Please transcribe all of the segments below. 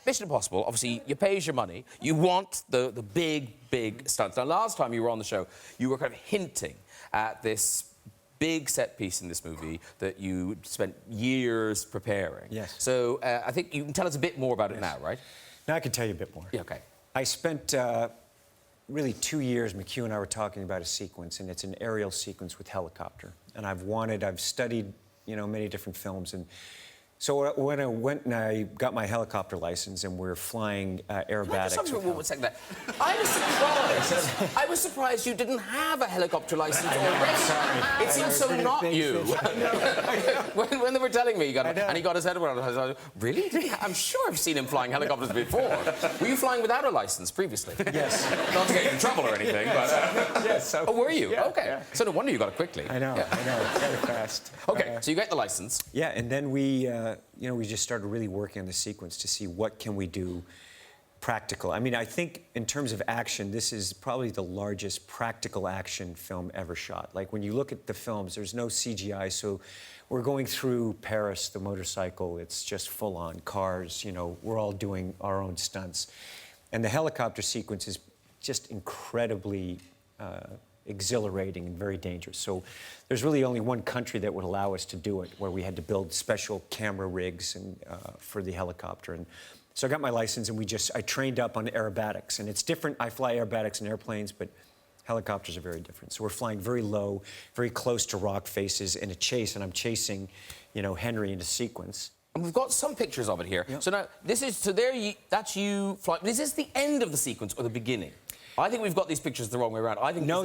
Mission Impossible, obviously, you pay your money. You want the big stunts. Now, last time you were on the show, you were kind of hinting at this big set piece in this movie that you spent years preparing. Yes. So I think you can tell us a bit more about it now, right? Now I can tell you a bit more. Yeah, OK. I spent really 2 years, McHugh and I were talking about a sequence, and it's an aerial sequence with helicopter. And I've studied, you know, many different films. And so when I went and I got my helicopter license and we're flying aerobatics... One second there. I was surprised you didn't have a helicopter license already. It seems so not you. When they were telling me and he got his head around it, I was like, really? I'm sure I've seen him flying helicopters before. Were you flying without a license previously? Yes. Not to get you in trouble or anything, but... Yes. So, oh, were you? Yeah, OK. Yeah. So no wonder you got it quickly. I know, very fast. OK, so you get the license. Yeah, and then we, you know, we just started really working on the sequence to see what can we do practical. I mean, I think in terms of action, this is probably the largest practical action film ever shot. Like, when you look at the films, there's no CGI, so we're going through Paris, the motorcycle, it's just full-on cars, you know, we're all doing our own stunts. And the helicopter sequence is just incredibly exhilarating and very dangerous. So there's really only one country that would allow us to do it, where we had to build special camera rigs and, for the helicopter. And so I got my license, and I trained up on aerobatics. And it's different. I fly aerobatics in airplanes, but helicopters are very different. So we're flying very low, very close to rock faces in a chase, and I'm chasing, you know, Henry in a sequence. And we've got some pictures of it here. Yep. So now, that's you flying. Is this the end of the sequence or the beginning? I think we've got these pictures the wrong way around. I think no,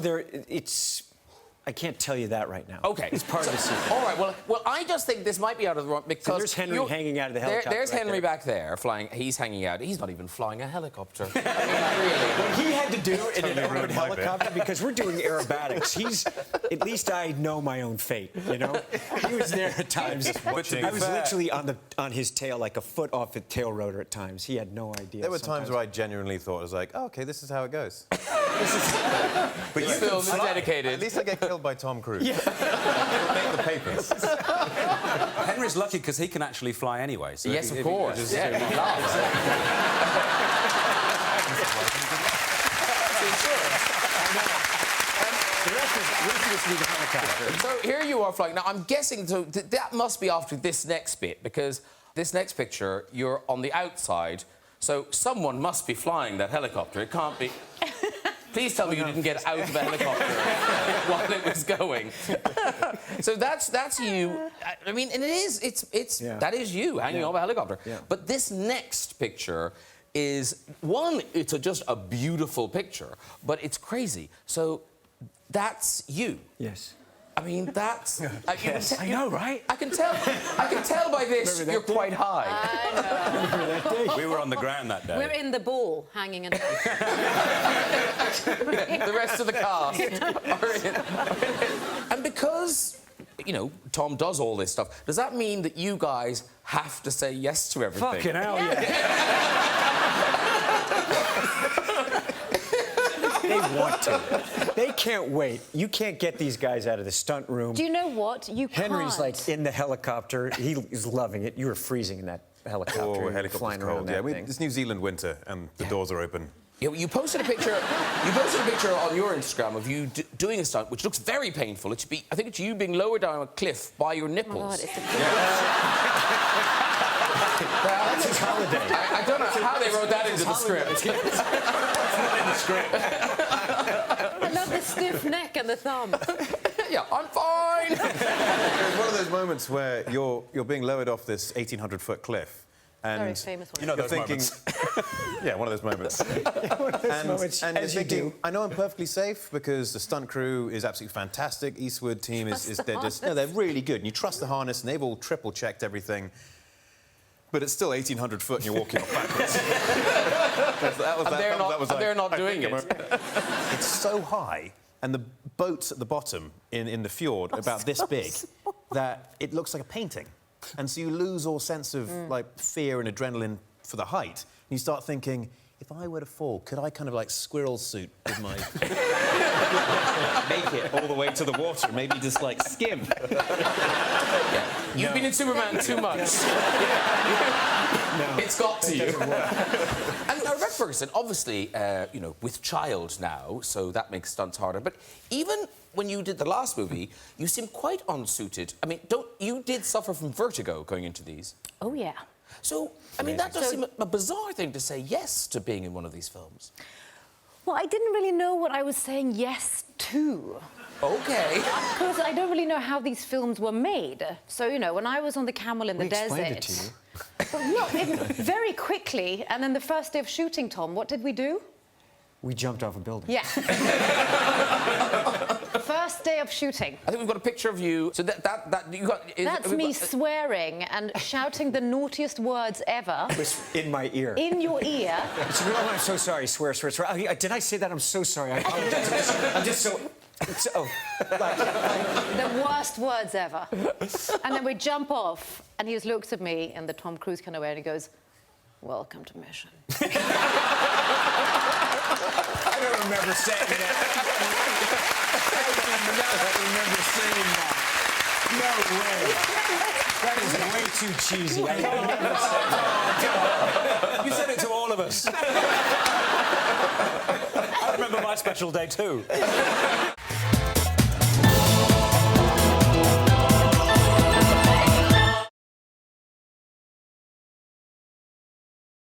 I can't tell you that right now. OK. It's part of the sequence. All right, well, I just think this might be out of the wrong... Because so there's Henry hanging out of the helicopter. There's Henry back there, flying... He's hanging out. He's not even flying a helicopter. I mean, really. What he had to do in an aerobatic helicopter, because we're doing aerobatics, at least I know my own fate, you know? He was there at times. I was literally on his tail, like a foot off the tail rotor at times. He had no idea. There were times where I genuinely thought, I was like, oh, OK, this is how it goes. But you feel dedicated. At least I get killed by Tom Cruise. Yeah. Make the papers. Henry's lucky because he can actually fly anyway. So yes, of course. He loves So here you are flying. Now, I'm guessing that must be after this next bit, because this next picture, you're on the outside, so someone must be flying that helicopter. It can't be... Please tell me you didn't get out of the helicopter while it was going. So that's you. I mean, and that is you hanging off a helicopter. Yeah. But this next picture is, it's just a beautiful picture, but it's crazy. So that's you. Yes. I mean, that's... Yes. I know, right? I can tell by this you're quite high. I know. We were on the ground that day. We're in the ball, hanging in The rest of the cast are in. And because, you know, Tom does all this stuff, does that mean that you guys have to say yes to everything? Fucking hell, yeah. They want to. They can't wait. You can't get these guys out of the stunt room. Do you know what? You can't. Henry's like in the helicopter. He's loving it. You were freezing in that helicopter. Oh, helicopter's flying cold. around that thing. It's New Zealand winter, and the doors are open. You posted a picture. You posted a picture on your Instagram of you doing a stunt, which looks very painful. It should be. I think it's you being lowered down a cliff by your nipples. Oh, God, it's That's his holiday. I don't know how they wrote that into the script. It's not in the script. I love the stiff neck and the thumb. Yeah, I'm fine. There's one of those moments where you're being lowered off this 1,800-foot cliff. And very famous one. You know you're those thinking, moments. yeah, one of those moments. And you're thinking, I know I'm perfectly safe because the stunt crew is absolutely fantastic. Eastwood team they're really good. And you trust the harness, and they've all triple-checked everything. But it's still 1,800 foot, and you're walking off backwards. They're not doing it. It's so high, and the boat's at the bottom in the fjord, about this big, that it looks like a painting. And so you lose all sense of like fear and adrenaline for the height. And you start thinking, if I were to fall, could I kind of like squirrel suit with my... make it all the way to the water, maybe just like skim? You've been in Superman too much. It's got to you. And now, Rebecca Ferguson, obviously, you know, with child now, so that makes stunts harder. But even when you did the last movie, you seem quite unsuited. I mean, you did suffer from vertigo going into these? Oh, yeah. So, I mean, that does seem a bizarre thing to say yes to being in one of these films. Well, I didn't really know what I was saying yes to. OK. Because I don't really know how these films were made. So, you know, when I was on the camel in the desert... explained it to you. Well, very quickly, and then the first day of shooting, Tom, what did we do? We jumped off a building. Yeah. First day of shooting. I think we've got a picture of you. So that you got... That's me swearing and shouting the naughtiest words ever. In my ear. In your ear. Oh, I'm so sorry. Swear. Did I say that? I'm so sorry. I apologize. I'm just so... The worst words ever. And then we jump off, and he just looks at me in the Tom Cruise kind of way, and he goes, "Welcome to mission." I don't remember saying that. I don't remember saying that. No way. That is way too cheesy. I don't remember saying that. You said it to all of us. I remember my special day too.